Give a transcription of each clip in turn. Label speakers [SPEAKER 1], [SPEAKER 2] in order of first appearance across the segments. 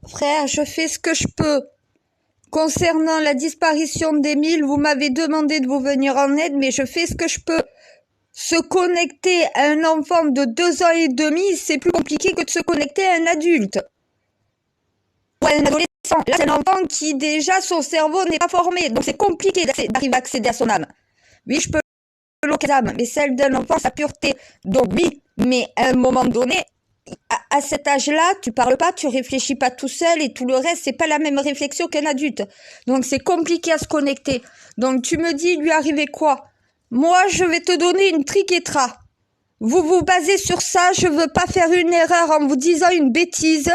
[SPEAKER 1] Frère, je fais ce que je peux. Concernant la disparition d'Émile, vous m'avez demandé de vous venir en aide, mais je fais ce que je peux. Se connecter à un enfant de 2 ans et demi, c'est plus compliqué que de se connecter à un adulte. Ou à un adolescent. Là, c'est un enfant qui, déjà, son cerveau n'est pas formé. Donc, c'est compliqué d'arriver à accéder à son âme. Oui, je peux localiser l'âme, mais celle d'un enfant, sa pureté. Donc, oui, mais à un moment donné, à cet âge-là, tu parles pas, tu réfléchis pas tout seul et tout le reste, c'est pas la même réflexion qu'un adulte. Donc, c'est compliqué à se connecter. Donc, tu me dis, lui arrivait quoi? Moi, je vais te donner une triquetra. Vous vous basez sur ça, je veux pas faire une erreur en vous disant une bêtise.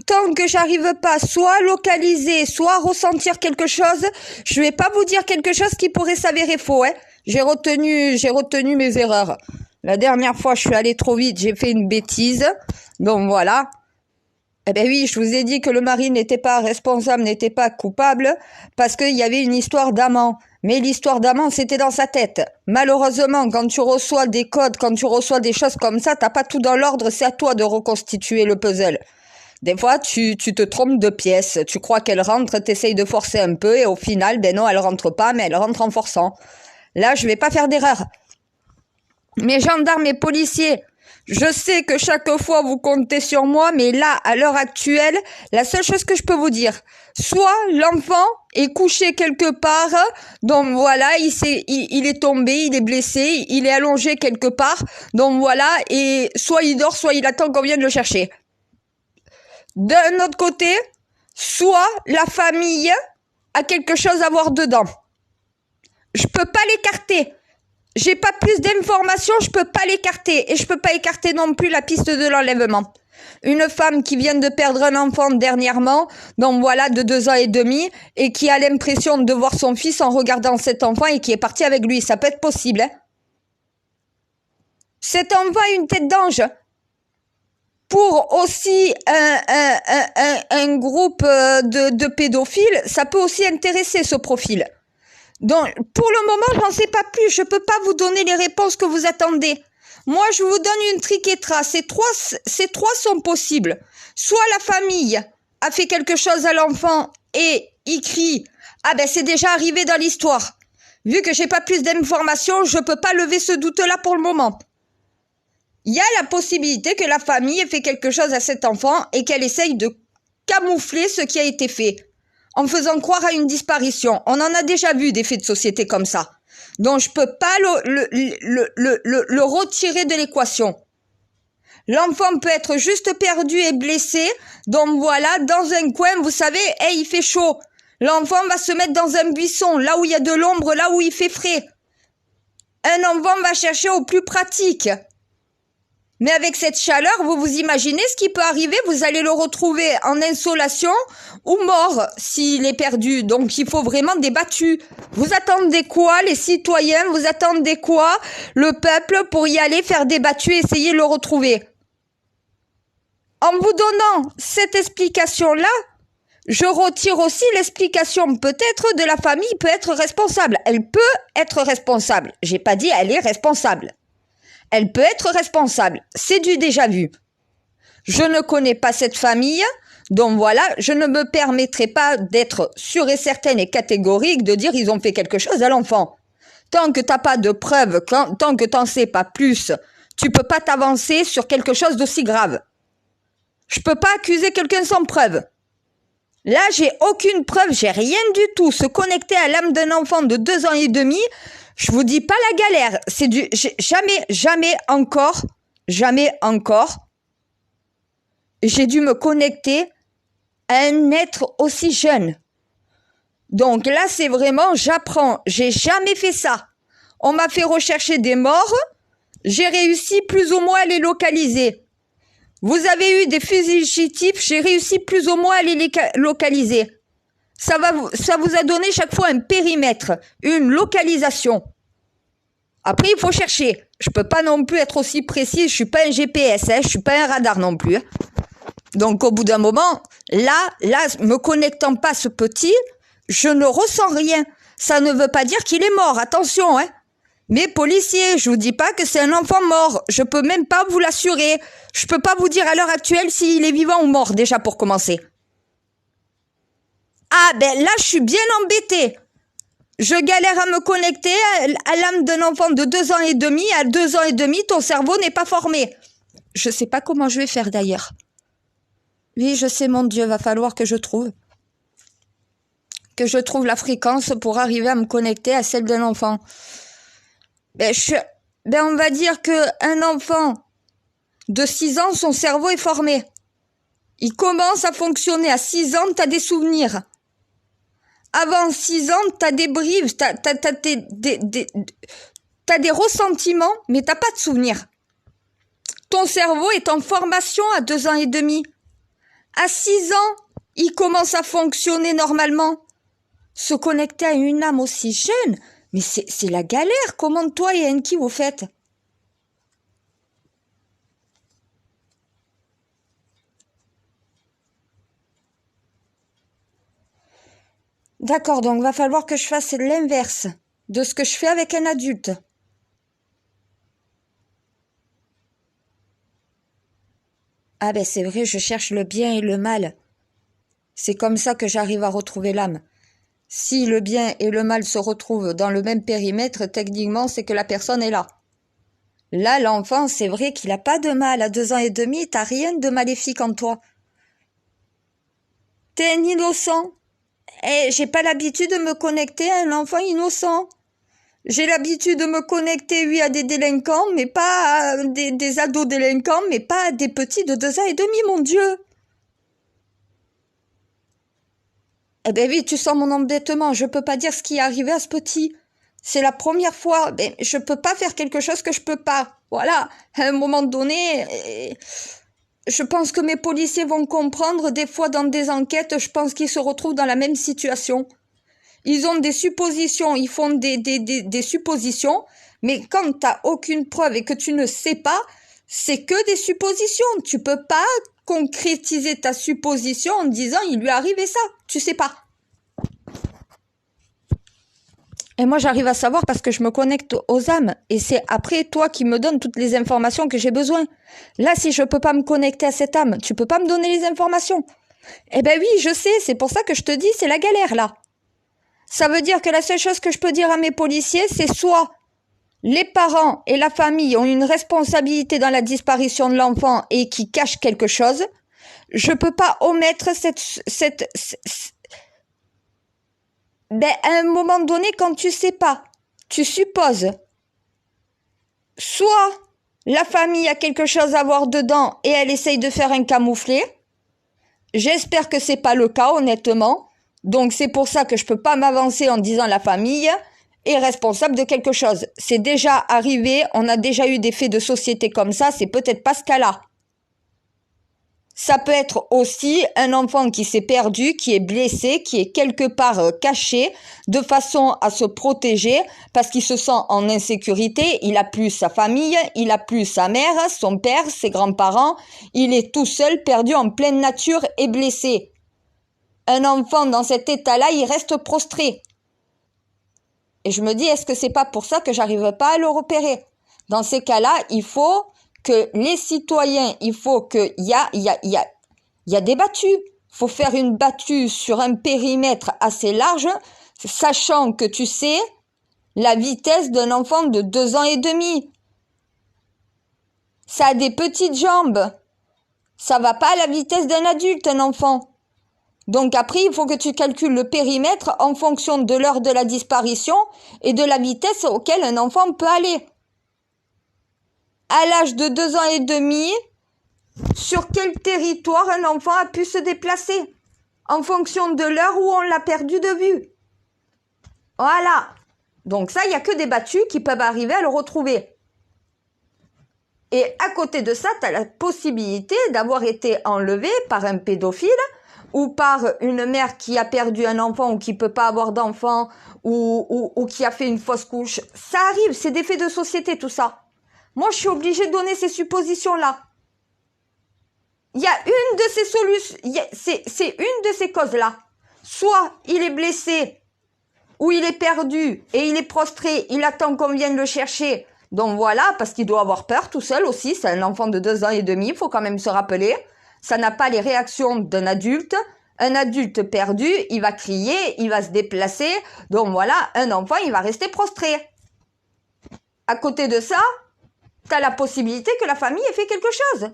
[SPEAKER 1] Tant que j'arrive pas soit à localiser, soit à ressentir quelque chose, je vais pas vous dire quelque chose qui pourrait s'avérer faux, hein. J'ai retenu mes erreurs. La dernière fois, je suis allée trop vite, j'ai fait une bêtise. Donc voilà. Eh ben oui, je vous ai dit que le mari n'était pas responsable, n'était pas coupable, parce qu'il y avait une histoire d'amant. Mais l'histoire d'amant, c'était dans sa tête. Malheureusement, quand tu reçois des codes, quand tu reçois des choses comme ça, t'as pas tout dans l'ordre, c'est à toi de reconstituer le puzzle. Des fois, tu te trompes de pièces, tu crois qu'elle rentre, t'essayes de forcer un peu, et au final, ben non, elle rentre pas, mais elle rentre en forçant. Là, je vais pas faire d'erreur. Mes gendarmes et policiers, je sais que chaque fois vous comptez sur moi, mais là, à l'heure actuelle, la seule chose que je peux vous dire, soit l'enfant est couché quelque part, donc voilà, il est tombé, il est blessé, il est allongé quelque part, donc voilà, et soit il dort, soit il attend qu'on vienne le chercher. D'un autre côté, soit la famille a quelque chose à voir dedans. Je peux pas l'écarter. J'ai pas plus d'informations, je peux pas l'écarter. Et je peux pas écarter non plus la piste de l'enlèvement. Une femme qui vient de perdre un enfant dernièrement, donc voilà, de 2 ans et demi, et qui a l'impression de voir son fils en regardant cet enfant et qui est parti avec lui. Ça peut être possible, hein. Cet enfant a une tête d'ange. Pour aussi un groupe de pédophiles, ça peut aussi intéresser ce profil. Donc, pour le moment, j'en sais pas plus. Je peux pas vous donner les réponses que vous attendez. Moi, je vous donne une triquetra. Ces trois sont possibles. Soit la famille a fait quelque chose à l'enfant et il crie « Ah ben, c'est déjà arrivé dans l'histoire. » Vu que j'ai pas plus d'informations, je peux pas lever ce doute-là pour le moment. Il y a la possibilité que la famille ait fait quelque chose à cet enfant et qu'elle essaye de camoufler ce qui a été fait, en faisant croire à une disparition. On en a déjà vu des faits de société comme ça. Donc, je peux pas le retirer de l'équation. L'enfant peut être juste perdu et blessé. Donc, voilà, dans un coin, vous savez, hey, il fait chaud. L'enfant va se mettre dans un buisson, là où il y a de l'ombre, là où il fait frais. Un enfant va chercher au plus pratique. Mais avec cette chaleur, vous vous imaginez ce qui peut arriver? Vous allez le retrouver en insolation ou mort s'il est perdu. Donc, il faut vraiment des battus. Vous attendez quoi, les citoyens? Vous attendez quoi, le peuple, pour y aller faire des battus et essayer de le retrouver? En vous donnant cette explication-là, je retire aussi l'explication peut-être de la famille peut être responsable. Elle peut être responsable. J'ai pas dit elle est responsable. Elle peut être responsable, c'est du déjà vu. Je ne connais pas cette famille, donc voilà, je ne me permettrai pas d'être sûre et certaine et catégorique de dire ils ont fait quelque chose à l'enfant. Tant que t'as pas de preuves, tant que t'en sais pas plus, tu peux pas t'avancer sur quelque chose d'aussi grave. Je peux pas accuser quelqu'un sans preuve. Là, j'ai aucune preuve, j'ai rien du tout. Se connecter à l'âme d'un enfant de 2 ans et demi, je vous dis pas la galère, c'est du jamais encore, j'ai dû me connecter à un être aussi jeune. Donc là, c'est vraiment, j'apprends, j'ai jamais fait ça. On m'a fait rechercher des morts, j'ai réussi plus ou moins à les localiser. Vous avez eu des fugitifs, j'ai réussi plus ou moins à les localiser. Ça vous a donné chaque fois un périmètre, une localisation. Après, il faut chercher. Je peux pas non plus être aussi précis. Je suis pas un GPS, je suis pas un radar non plus. Donc, au bout d'un moment, là, me connectant pas à ce petit, je ne ressens rien. Ça ne veut pas dire qu'il est mort. Attention, hein. Mais policier, je vous dis pas que c'est un enfant mort. Je peux même pas vous l'assurer. Je peux pas vous dire à l'heure actuelle s'il est vivant ou mort, déjà pour commencer. Ah ben là, je suis bien embêtée. Je galère à me connecter à l'âme d'un enfant de 2 ans et demi. À 2 ans et demi, ton cerveau n'est pas formé. Je sais pas comment je vais faire d'ailleurs. Oui, je sais, mon Dieu, va falloir que je trouve la fréquence pour arriver à me connecter à celle d'un enfant. On va dire qu'un enfant de 6 ans, son cerveau est formé. Il commence à fonctionner. À 6 ans, tu as des souvenirs. Avant 6 ans, tu as des brives, tu as des ressentiments, mais tu n'as pas de souvenirs. Ton cerveau est en formation à 2 ans et demi. À 6 ans, il commence à fonctionner normalement. Se connecter à une âme aussi jeune, mais c'est la galère. Comment toi et Enki vous faites? D'accord, donc va falloir que je fasse l'inverse de ce que je fais avec un adulte. Ah ben c'est vrai, je cherche le bien et le mal. C'est comme ça que j'arrive à retrouver l'âme. Si le bien et le mal se retrouvent dans le même périmètre, techniquement, c'est que la personne est là. Là, l'enfant, c'est vrai qu'il n'a pas de mal. À 2 ans et demi, t'as rien de maléfique en toi. T'es un innocent. Et j'ai pas l'habitude de me connecter à un enfant innocent. J'ai l'habitude de me connecter, oui, à des délinquants, mais pas à des ados délinquants, mais pas à des petits de 2 ans et demi, mon Dieu. Eh ben oui, tu sens mon embêtement. Je peux pas dire ce qui est arrivé à ce petit. C'est la première fois. Ben, je peux pas faire quelque chose que je peux pas. Voilà. À un moment donné, je pense que mes policiers vont comprendre. Des fois, dans des enquêtes, je pense qu'ils se retrouvent dans la même situation. Ils ont des suppositions, ils font des suppositions, mais quand t'as aucune preuve et que tu ne sais pas, c'est que des suppositions. Tu peux pas concrétiser ta supposition en disant il lui est arrivé ça. Tu sais pas. Et moi, j'arrive à savoir parce que je me connecte aux âmes. Et c'est après toi qui me donnes toutes les informations que j'ai besoin. Là, si je peux pas me connecter à cette âme, tu peux pas me donner les informations. Eh ben oui, je sais, c'est pour ça que je te dis, c'est la galère là. Ça veut dire que la seule chose que je peux dire à mes policiers, c'est soit les parents et la famille ont une responsabilité dans la disparition de l'enfant et qui cachent quelque chose. Je peux pas omettre à un moment donné, quand tu sais pas, tu supposes. Soit la famille a quelque chose à voir dedans et elle essaye de faire un camouflet. J'espère que c'est pas le cas, honnêtement. Donc c'est pour ça que je peux pas m'avancer en disant la famille est responsable de quelque chose. C'est déjà arrivé, on a déjà eu des faits de société comme ça, c'est peut-être pas ce cas-là. Ça peut être aussi un enfant qui s'est perdu, qui est blessé, qui est quelque part caché, de façon à se protéger, parce qu'il se sent en insécurité, il a plus sa famille, il a plus sa mère, son père, ses grands-parents, il est tout seul, perdu en pleine nature et blessé. Un enfant dans cet état-là, il reste prostré. Et je me dis, est-ce que c'est pas pour ça que j'arrive pas à le repérer? Dans ces cas-là, il faut que les citoyens, il faut qu'il y a des battues. Il faut faire une battue sur un périmètre assez large, sachant que tu sais la vitesse d'un enfant de 2 ans et demi. Ça a des petites jambes. Ça va pas à la vitesse d'un adulte, un enfant. Donc après, il faut que tu calcules le périmètre en fonction de l'heure de la disparition et de la vitesse auquel un enfant peut aller. À l'âge de 2 ans et demi, sur quel territoire un enfant a pu se déplacer en fonction de l'heure où on l'a perdu de vue. Voilà. Donc ça, il n'y a que des battus qui peuvent arriver à le retrouver. Et à côté de ça, tu as la possibilité d'avoir été enlevé par un pédophile ou par une mère qui a perdu un enfant ou qui peut pas avoir d'enfant ou qui a fait une fausse couche. Ça arrive, c'est des faits de société tout ça. Moi, je suis obligée de donner ces suppositions-là. Il y a une de ces solutions, c'est une de ces causes-là. Soit il est blessé ou il est perdu et il est prostré, il attend qu'on vienne le chercher. Donc voilà, parce qu'il doit avoir peur tout seul aussi, c'est un enfant de 2 ans et demi, il faut quand même se rappeler. Ça n'a pas les réactions d'un adulte. Un adulte perdu, il va crier, il va se déplacer. Donc voilà, un enfant, il va rester prostré. À côté de ça, tu as la possibilité que la famille ait fait quelque chose.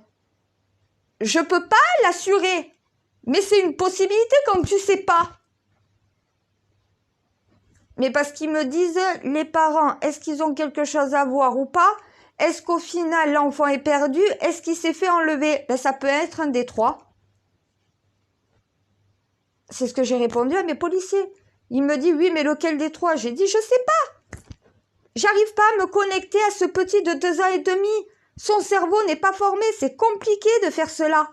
[SPEAKER 1] Je peux pas l'assurer, mais c'est une possibilité quand tu sais pas. Mais parce qu'ils me disent, les parents, est-ce qu'ils ont quelque chose à voir ou pas? Est-ce qu'au final, l'enfant est perdu? Est-ce qu'il s'est fait enlever? Ben, ça peut être un des trois. C'est ce que j'ai répondu à mes policiers. Il me dit, oui, mais lequel des trois? J'ai dit, je sais pas. J'arrive pas à me connecter à ce petit de 2 ans et demi. Son cerveau n'est pas formé, c'est compliqué de faire cela.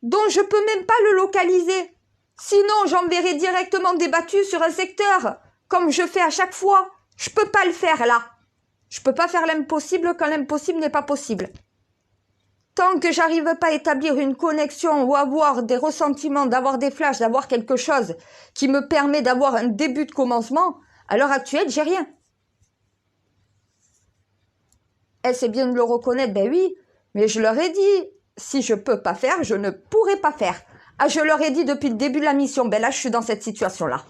[SPEAKER 1] Donc je peux même pas le localiser. Sinon, j'enverrai directement des battues sur un secteur, comme je fais à chaque fois. Je peux pas le faire là. Je peux pas faire l'impossible quand l'impossible n'est pas possible. Tant que j'arrive pas à établir une connexion ou avoir des ressentiments, d'avoir des flashs, d'avoir quelque chose qui me permet d'avoir un début de commencement, à l'heure actuelle, j'ai rien. Elle sait bien de le reconnaître, ben oui, mais je leur ai dit, si je peux pas faire, je ne pourrai pas faire. Ah, je leur ai dit depuis le début de la mission, ben là, je suis dans cette situation-là.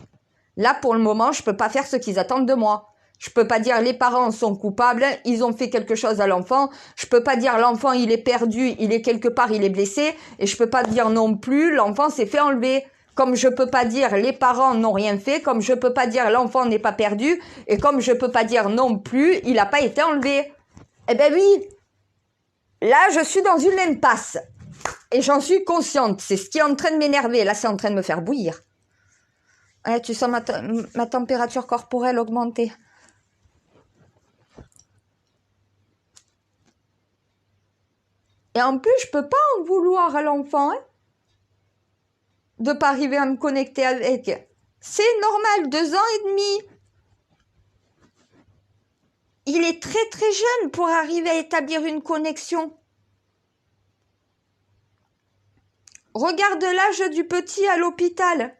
[SPEAKER 1] Là, pour le moment, je peux pas faire ce qu'ils attendent de moi. Je peux pas dire les parents sont coupables, ils ont fait quelque chose à l'enfant. Je peux pas dire l'enfant il est perdu, il est quelque part, il est blessé. Et je peux pas dire non plus l'enfant s'est fait enlever. Comme je peux pas dire les parents n'ont rien fait, comme je peux pas dire l'enfant n'est pas perdu, et comme je peux pas dire non plus il n'a pas été enlevé. Eh ben oui, là je suis dans une impasse. Et j'en suis consciente, c'est ce qui est en train de m'énerver. Là c'est en train de me faire bouillir. Ouais, tu sens ma température corporelle augmenter. Et en plus, je peux pas en vouloir à l'enfant, hein, de pas arriver à me connecter avec. C'est normal, 2 ans et demi. Il est très très jeune pour arriver à établir une connexion. Regarde l'âge du petit à l'hôpital,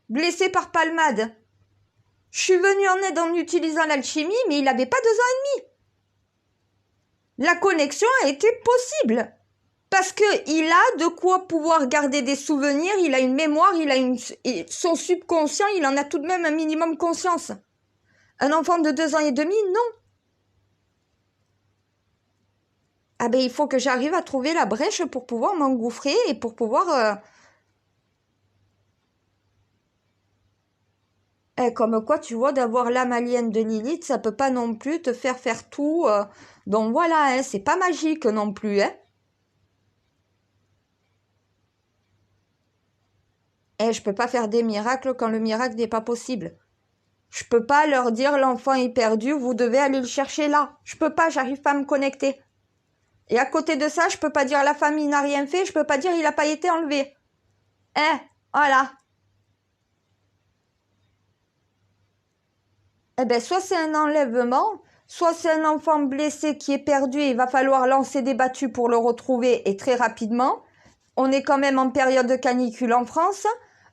[SPEAKER 1] blessé par palmade. Je suis venue en aide en utilisant l'alchimie, mais il n'avait pas 2 ans et demi. La connexion a été possible. Parce qu'il a de quoi pouvoir garder des souvenirs, il a une mémoire, son subconscient, il en a tout de même un minimum conscience. Un enfant de 2 ans et demi, non. Ah ben il faut que j'arrive à trouver la brèche pour pouvoir m'engouffrer et pour pouvoir... comme quoi, tu vois, d'avoir l'âme alien de Lilith, ça peut pas non plus te faire tout. Donc voilà, hein, c'est pas magique non plus, hein. Je peux pas faire des miracles quand le miracle n'est pas possible. Je peux pas leur dire l'enfant est perdu, vous devez aller le chercher là. Je peux pas, j'arrive pas à me connecter. Et à côté de ça, je peux pas dire la famille n'a rien fait, je peux pas dire il a pas été enlevé. Voilà. Ben soit c'est un enlèvement, soit c'est un enfant blessé qui est perdu et il va falloir lancer des battues pour le retrouver et très rapidement. On est quand même en période de canicule en France.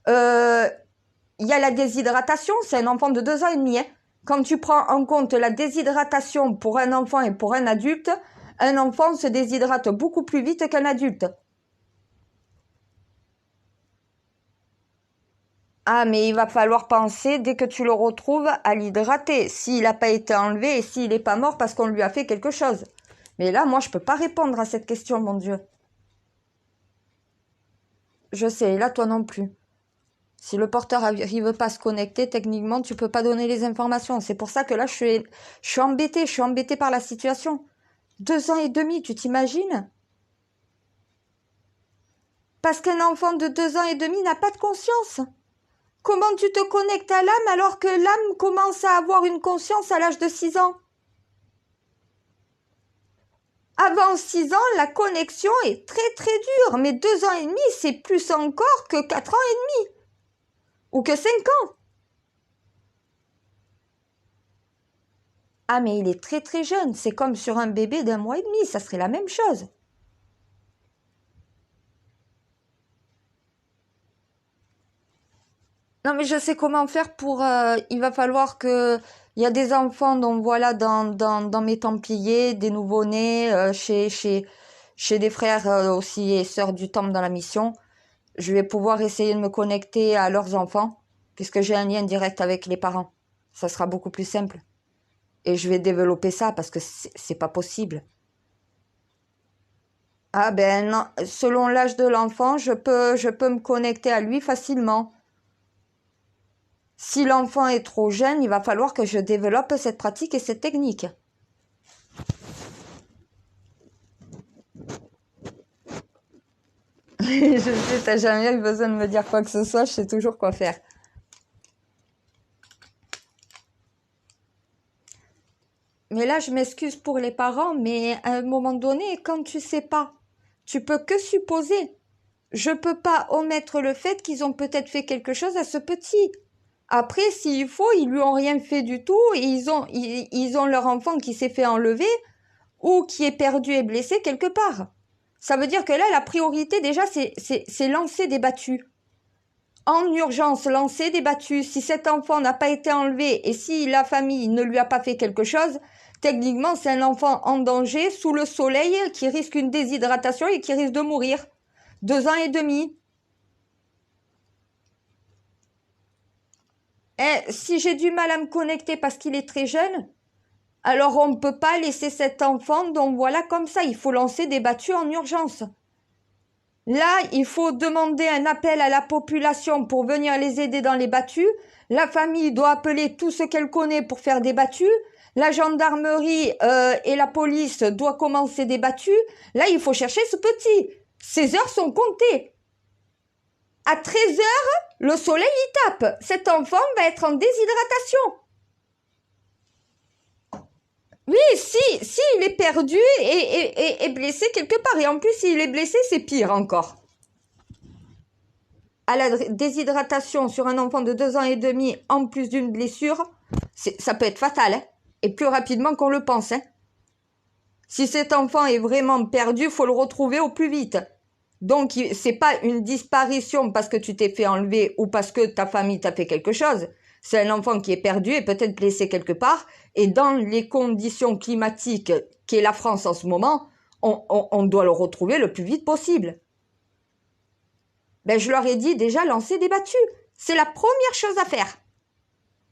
[SPEAKER 1] Il y a la déshydratation, c'est un enfant de 2 ans et demi. Hein. Quand tu prends en compte la déshydratation pour un enfant et pour un adulte, un enfant se déshydrate beaucoup plus vite qu'un adulte. Ah, mais il va falloir penser, dès que tu le retrouves, à l'hydrater, s'il n'a pas été enlevé et s'il n'est pas mort parce qu'on lui a fait quelque chose. Mais là, moi, je peux pas répondre à cette question, mon Dieu. Je sais, là, toi non plus. Si le porteur n'arrive pas à se connecter, techniquement, tu peux pas donner les informations. C'est pour ça que là, je suis embêtée par la situation. 2 ans et demi, tu t'imagines? Parce qu'un enfant de 2 ans et demi n'a pas de conscience. Comment tu te connectes à l'âme alors que l'âme commence à avoir une conscience à l'âge de 6 ans? Avant 6 ans, la connexion est très très dure, mais 2 ans et demi, c'est plus encore que 4 ans et demi. Ou que 5 ans. Ah, mais il est très très jeune, c'est comme sur un bébé d'1 mois et demi, ça serait la même chose. Non, mais je sais comment faire pour... il va falloir que... Il y a des enfants, donc voilà, dans mes Templiers, des nouveau-nés, chez des frères aussi et sœurs du Temple dans la mission. Je vais pouvoir essayer de me connecter à leurs enfants, puisque j'ai un lien direct avec les parents. Ça sera beaucoup plus simple. Et je vais développer ça, parce que c'est pas possible. Ah ben non, selon l'âge de l'enfant, je peux me connecter à lui facilement. Si l'enfant est trop jeune, il va falloir que je développe cette pratique et cette technique. Je sais, t'as jamais eu besoin de me dire quoi que ce soit, je sais toujours quoi faire. Mais là, je m'excuse pour les parents, mais à un moment donné, quand tu sais pas, tu peux que supposer. Je peux pas omettre le fait qu'ils ont peut-être fait quelque chose à ce petit. Après, s'il faut, ils lui ont rien fait du tout et ils ont leur enfant qui s'est fait enlever ou qui est perdu et blessé quelque part. Ça veut dire que là, la priorité, déjà, c'est lancer des battus. En urgence, lancer des battus. Si cet enfant n'a pas été enlevé et si la famille ne lui a pas fait quelque chose, techniquement, c'est un enfant en danger, sous le soleil, qui risque une déshydratation et qui risque de mourir. 2 ans et demi. Et si j'ai du mal à me connecter parce qu'il est très jeune, alors on ne peut pas laisser cet enfant, donc voilà, comme ça, il faut lancer des battus en urgence. Là, il faut demander un appel à la population pour venir les aider dans les battus. La famille doit appeler tout ce qu'elle connaît pour faire des battus. La gendarmerie et la police doivent commencer des battus. Là, il faut chercher ce petit. Ces heures sont comptées. À 13 heures, le soleil y tape. Cet enfant va être en déshydratation. Oui, si il est perdu et blessé quelque part. Et en plus, s'il est blessé, c'est pire encore. À la déshydratation sur un enfant de 2 ans et demi, en plus d'une blessure, ça peut être fatal. Hein, et plus rapidement qu'on le pense. Hein. Si cet enfant est vraiment perdu, il faut le retrouver au plus vite. Donc, c'est pas une disparition parce que tu t'es fait enlever ou parce que ta famille t'a fait quelque chose. C'est un enfant qui est perdu et peut-être blessé quelque part. Et dans les conditions climatiques qu'est la France en ce moment, on doit le retrouver le plus vite possible. Ben, je leur ai dit déjà, lancer des battus. C'est la première chose à faire.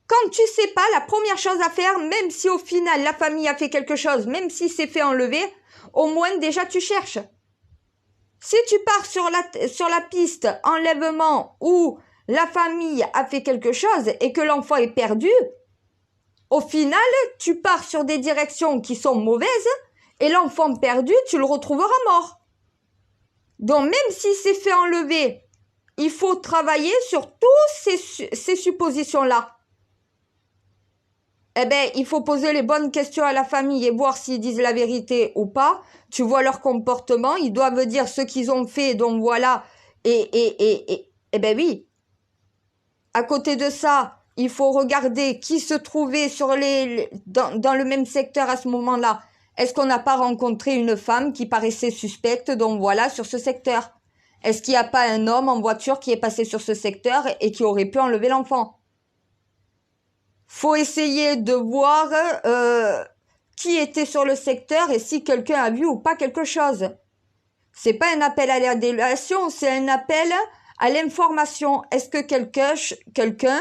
[SPEAKER 1] Quand tu sais pas, la première chose à faire, même si au final la famille a fait quelque chose, même si c'est fait enlever, au moins déjà tu cherches. Si tu pars sur la piste enlèvement où la famille a fait quelque chose et que l'enfant est perdu, au final, tu pars sur des directions qui sont mauvaises et l'enfant perdu, tu le retrouveras mort. Donc même si c'est fait enlever, il faut travailler sur toutes ces suppositions-là. Eh ben, il faut poser les bonnes questions à la famille et voir s'ils disent la vérité ou pas. Tu vois leur comportement, ils doivent dire ce qu'ils ont fait, donc voilà. Et ben oui. À côté de ça, il faut regarder qui se trouvait dans le même secteur à ce moment-là. Est-ce qu'on n'a pas rencontré une femme qui paraissait suspecte, donc voilà, sur ce secteur? Est-ce qu'il n'y a pas un homme en voiture qui est passé sur ce secteur et qui aurait pu enlever l'enfant? Faut essayer de voir qui était sur le secteur et si quelqu'un a vu ou pas quelque chose. C'est pas un appel à la délation, c'est un appel à l'information. Est-ce que quelqu'un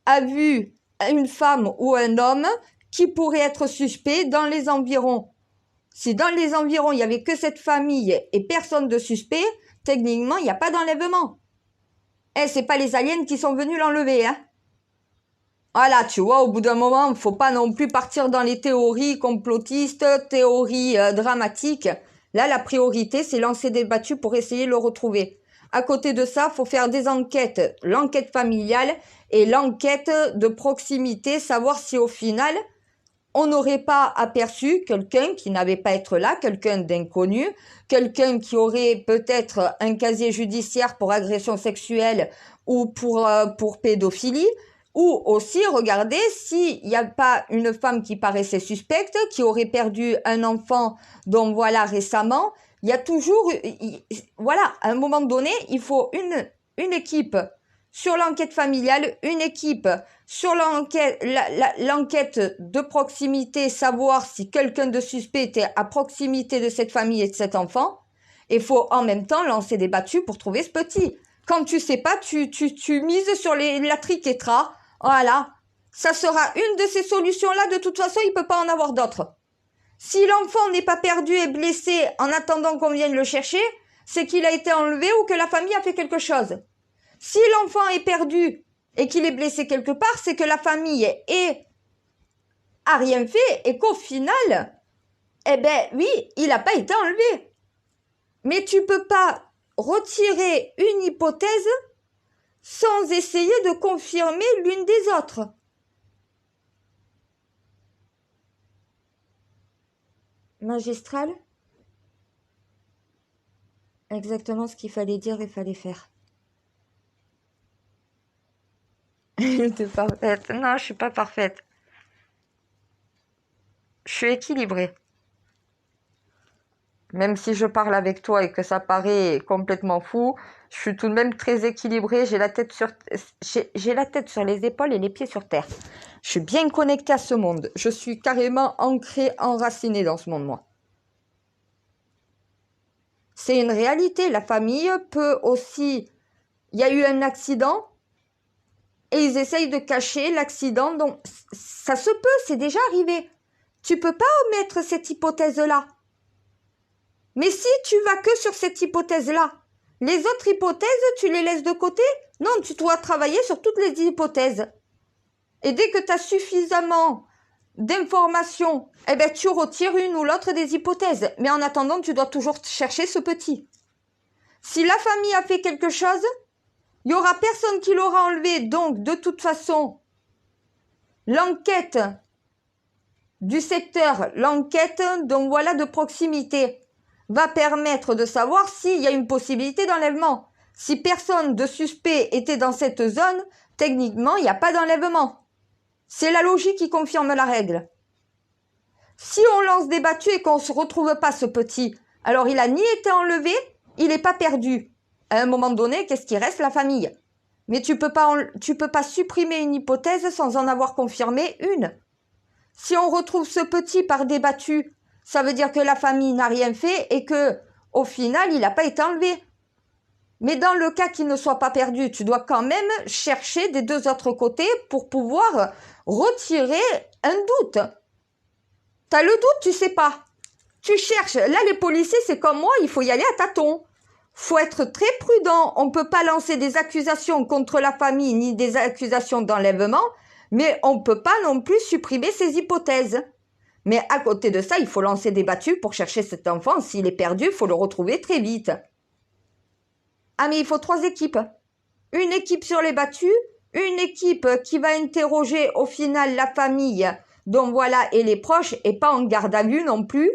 [SPEAKER 1] a vu une femme ou un homme qui pourrait être suspect dans les environs? Si dans les environs, il n'y avait que cette famille et personne de suspect, techniquement, il n'y a pas d'enlèvement. Eh, c'est pas les aliens qui sont venus l'enlever, hein. Voilà, tu vois, au bout d'un moment, il faut pas non plus partir dans les théories complotistes, théories dramatiques. Là, la priorité, c'est lancer des battus pour essayer de le retrouver. À côté de ça, faut faire des enquêtes, l'enquête familiale et l'enquête de proximité, savoir si au final, on n'aurait pas aperçu quelqu'un qui n'avait pas être là, quelqu'un d'inconnu, quelqu'un qui aurait peut-être un casier judiciaire pour agression sexuelle ou pour pédophilie, ou aussi regarder s'il n'y a pas une femme qui paraissait suspecte, qui aurait perdu un enfant, donc voilà, récemment. Il y a toujours, voilà, à un moment donné, il faut une équipe sur l'enquête familiale, une équipe sur l'enquête de proximité, savoir si quelqu'un de suspect était à proximité de cette famille et de cet enfant. Il faut en même temps lancer des battues pour trouver ce petit. Quand tu sais pas, tu mises sur la triquetra. Voilà. Ça sera une de ces solutions-là. De toute façon, il peut pas en avoir d'autres. Si l'enfant n'est pas perdu et blessé en attendant qu'on vienne le chercher, c'est qu'il a été enlevé ou que la famille a fait quelque chose. Si l'enfant est perdu et qu'il est blessé quelque part, c'est que la famille a rien fait et qu'au final, eh ben oui, il n'a pas été enlevé. Mais tu peux pas retirer une hypothèse sans essayer de confirmer l'une des autres. Magistral? Exactement ce qu'il fallait dire et fallait faire. T'es parfaite. Non, je suis pas parfaite. Je suis équilibrée. Même si je parle avec toi et que ça paraît complètement fou, je suis tout de même très équilibrée. J'ai la tête sur les épaules et les pieds sur terre. Je suis bien connectée à ce monde. Je suis carrément ancrée, enracinée dans ce monde, moi. C'est une réalité. La famille peut aussi... Il y a eu un accident et ils essayent de cacher l'accident. Donc, ça se peut, c'est déjà arrivé. Tu peux pas omettre cette hypothèse-là. Mais si tu vas que sur cette hypothèse-là, les autres hypothèses, tu les laisses de côté? Non, tu dois travailler sur toutes les hypothèses. Et dès que tu as suffisamment d'informations, eh ben, tu retires une ou l'autre des hypothèses. Mais en attendant, tu dois toujours chercher ce petit. Si la famille a fait quelque chose, il n'y aura personne qui l'aura enlevé. Donc, de toute façon, l'enquête du secteur, l'enquête, donc voilà, de proximité, va permettre de savoir s'il y a une possibilité d'enlèvement. Si personne de suspect était dans cette zone, techniquement, il n'y a pas d'enlèvement. C'est la logique qui confirme la règle. Si on lance des battues et qu'on ne se retrouve pas ce petit, alors il a ni été enlevé, il n'est pas perdu. À un moment donné, qu'est-ce qui reste? La famille. Mais tu peux pas supprimer une hypothèse sans en avoir confirmé une. Si on retrouve ce petit par des battues, ça veut dire que la famille n'a rien fait et que, au final, il n'a pas été enlevé. Mais dans le cas qu'il ne soit pas perdu, tu dois quand même chercher des deux autres côtés pour pouvoir retirer un doute. T'as le doute, tu sais pas. Tu cherches. Là, les policiers, c'est comme moi, il faut y aller à tâtons. Faut être très prudent. On ne peut pas lancer des accusations contre la famille ni des accusations d'enlèvement, mais on ne peut pas non plus supprimer ces hypothèses. Mais à côté de ça, il faut lancer des battues pour chercher cet enfant. S'il est perdu, il faut le retrouver très vite. Ah, mais il faut 3 équipes. Une équipe sur les battues, une équipe qui va interroger au final la famille, donc voilà, et les proches, et pas en garde à vue non plus,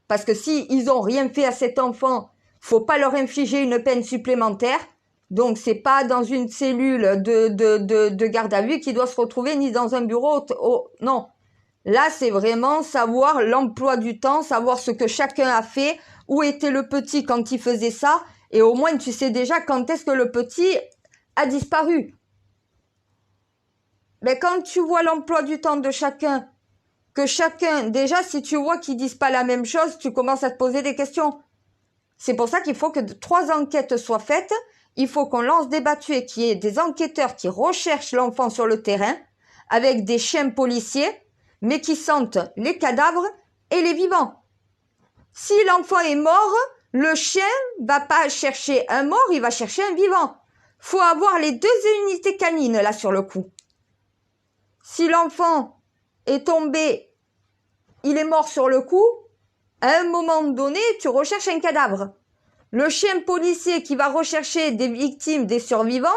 [SPEAKER 1] parce que si ils ont rien fait à cet enfant, faut pas leur infliger une peine supplémentaire. Donc c'est pas dans une cellule de garde à vue qui doit se retrouver, ni dans un bureau. Non. Là, c'est vraiment savoir l'emploi du temps, savoir ce que chacun a fait, où était le petit quand il faisait ça, et au moins tu sais déjà quand est-ce que le petit a disparu. Mais quand tu vois l'emploi du temps de chacun, que chacun, déjà si tu vois qu'ils disent pas la même chose, tu commences à te poser des questions. C'est pour ça qu'il faut que 3 enquêtes soient faites, il faut qu'on lance des battues et qu'il y ait des enquêteurs qui recherchent l'enfant sur le terrain, avec des chiens policiers, mais qui sentent les cadavres et les vivants. Si l'enfant est mort, le chien va pas chercher un mort, il va chercher un vivant. Faut avoir les 2 unités canines là sur le coup. Si l'enfant est tombé, il est mort sur le coup, à un moment donné, tu recherches un cadavre. Le chien policier qui va rechercher des victimes, des survivants,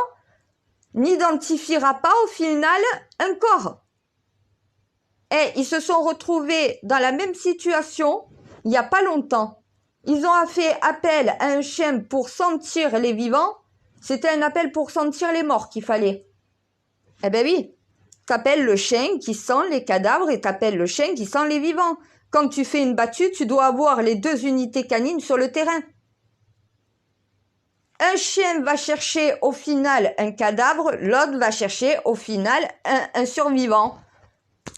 [SPEAKER 1] n'identifiera pas au final un corps. Et ils se sont retrouvés dans la même situation il n'y a pas longtemps. Ils ont fait appel à un chien pour sentir les vivants. C'était un appel pour sentir les morts qu'il fallait. Eh ben oui, t'appelles le chien qui sent les cadavres et t'appelles le chien qui sent les vivants. Quand tu fais une battue, tu dois avoir les 2 unités canines sur le terrain. Un chien va chercher au final un cadavre, l'autre va chercher au final un survivant.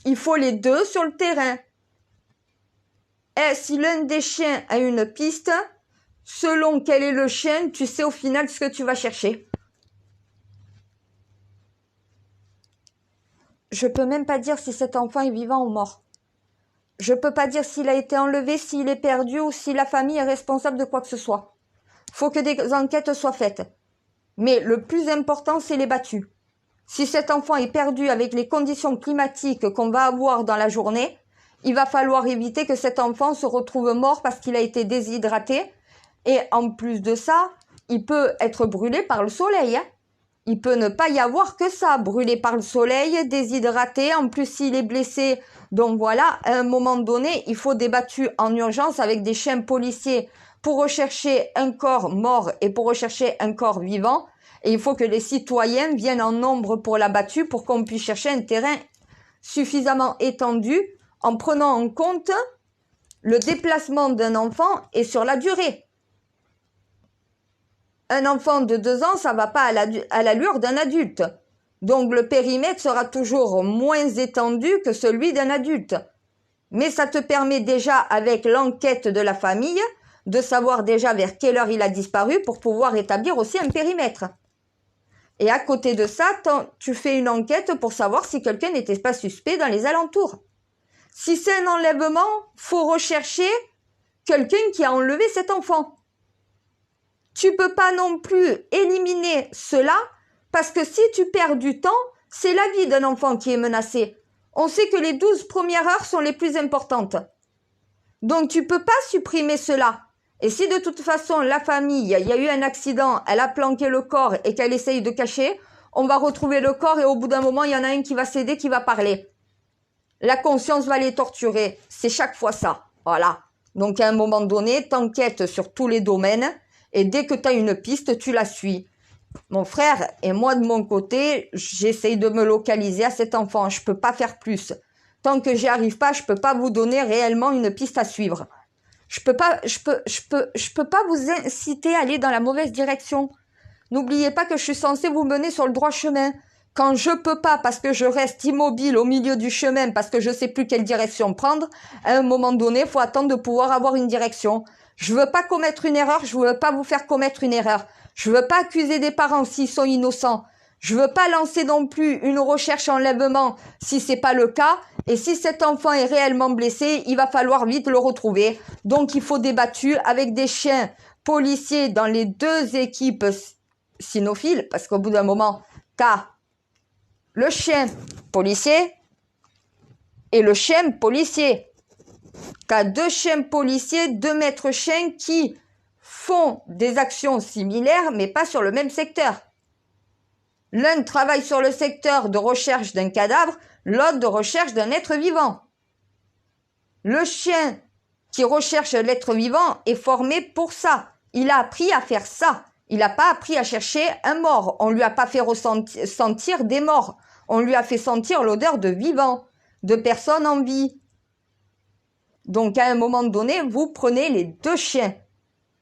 [SPEAKER 1] Il faut les deux sur le terrain. Et si l'un des chiens a une piste, selon quel est le chien, tu sais au final ce que tu vas chercher. Je peux même pas dire si cet enfant est vivant ou mort. Je peux pas dire s'il a été enlevé, s'il est perdu ou si la famille est responsable de quoi que ce soit. Faut que des enquêtes soient faites. Mais le plus important, c'est les battus. Si cet enfant est perdu avec les conditions climatiques qu'on va avoir dans la journée, il va falloir éviter que cet enfant se retrouve mort parce qu'il a été déshydraté. Et en plus de ça, il peut être brûlé par le soleil. Il peut ne pas y avoir que ça, brûlé par le soleil, déshydraté, en plus s'il est blessé. Donc voilà, à un moment donné, il faut des battus en urgence avec des chiens policiers pour rechercher un corps mort et pour rechercher un corps vivant. Et il faut que les citoyens viennent en nombre pour la battue pour qu'on puisse chercher un terrain suffisamment étendu en prenant en compte le déplacement d'un enfant et sur la durée. Un enfant de 2 ans, ça va pas à l'allure d'un adulte. Donc le périmètre sera toujours moins étendu que celui d'un adulte. Mais ça te permet déjà, avec l'enquête de la famille, de savoir déjà vers quelle heure il a disparu pour pouvoir établir aussi un périmètre. Et à côté de ça, tu fais une enquête pour savoir si quelqu'un n'était pas suspect dans les alentours. Si c'est un enlèvement, faut rechercher quelqu'un qui a enlevé cet enfant. Tu peux pas non plus éliminer cela parce que si tu perds du temps, c'est la vie d'un enfant qui est menacée. On sait que les 12 premières heures sont les plus importantes. Donc tu peux pas supprimer cela. Et si de toute façon la famille, il y a eu un accident, elle a planqué le corps et qu'elle essaye de cacher, on va retrouver le corps et au bout d'un moment, il y en a un qui va céder, qui va parler. La conscience va les torturer. C'est chaque fois ça. Voilà. Donc à un moment donné, t'enquêtes sur tous les domaines. Et dès que tu as une piste, tu la suis. Mon frère et moi, de mon côté, j'essaye de me localiser à cet enfant. Je peux pas faire plus. Tant que j'y arrive pas, je peux pas vous donner réellement une piste à suivre. Je peux pas vous inciter à aller dans la mauvaise direction. N'oubliez pas que je suis censée vous mener sur le droit chemin. Quand je peux pas, parce que je reste immobile au milieu du chemin, parce que je sais plus quelle direction prendre, à un moment donné, il faut attendre de pouvoir avoir une direction. Je veux pas commettre une erreur, je veux pas vous faire commettre une erreur. Je veux pas accuser des parents s'ils sont innocents. Je veux pas lancer non plus une recherche enlèvement si c'est pas le cas. Et si cet enfant est réellement blessé, il va falloir vite le retrouver. Donc il faut des battus avec des chiens policiers dans les deux équipes cynophiles, parce qu'au bout d'un moment, t'as le chien policier et le chien policier. T'as 2 chiens policiers, 2 maîtres chiens qui font des actions similaires, mais pas sur le même secteur. L'un travaille sur le secteur de recherche d'un cadavre, l'autre de recherche d'un être vivant. Le chien qui recherche l'être vivant est formé pour ça. Il a appris à faire ça. Il n'a pas appris à chercher un mort. On lui a pas fait sentir des morts. On lui a fait sentir l'odeur de vivant, de personnes en vie. Donc, à un moment donné, vous prenez les 2 chiens.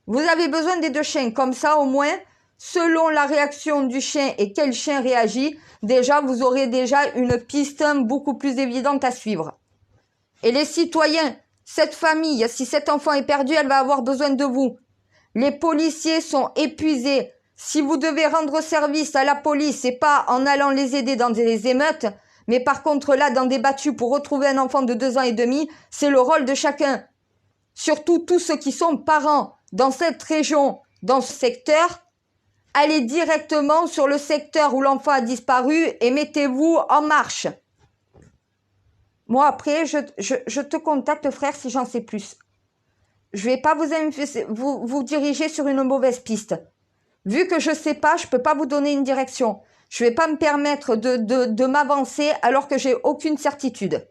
[SPEAKER 1] Vous avez besoin des 2 chiens. Comme ça, au moins, selon la réaction du chien et quel chien réagit, déjà, vous aurez déjà une piste beaucoup plus évidente à suivre. Et les citoyens, cette famille, si cet enfant est perdu, elle va avoir besoin de vous. Les policiers sont épuisés. Si vous devez rendre service à la police, c'est pas en allant les aider dans des émeutes, mais par contre là, dans des battues pour retrouver un enfant de 2 ans et demi, c'est le rôle de chacun. Surtout tous ceux qui sont parents dans cette région, dans ce secteur, allez directement sur le secteur où l'enfant a disparu et mettez-vous en marche. Moi après, je te contacte frère si j'en sais plus. Je vais pas vous diriger sur une mauvaise piste. Vu que je sais pas, je peux pas vous donner une direction. Je vais pas me permettre de m'avancer alors que j'ai aucune certitude.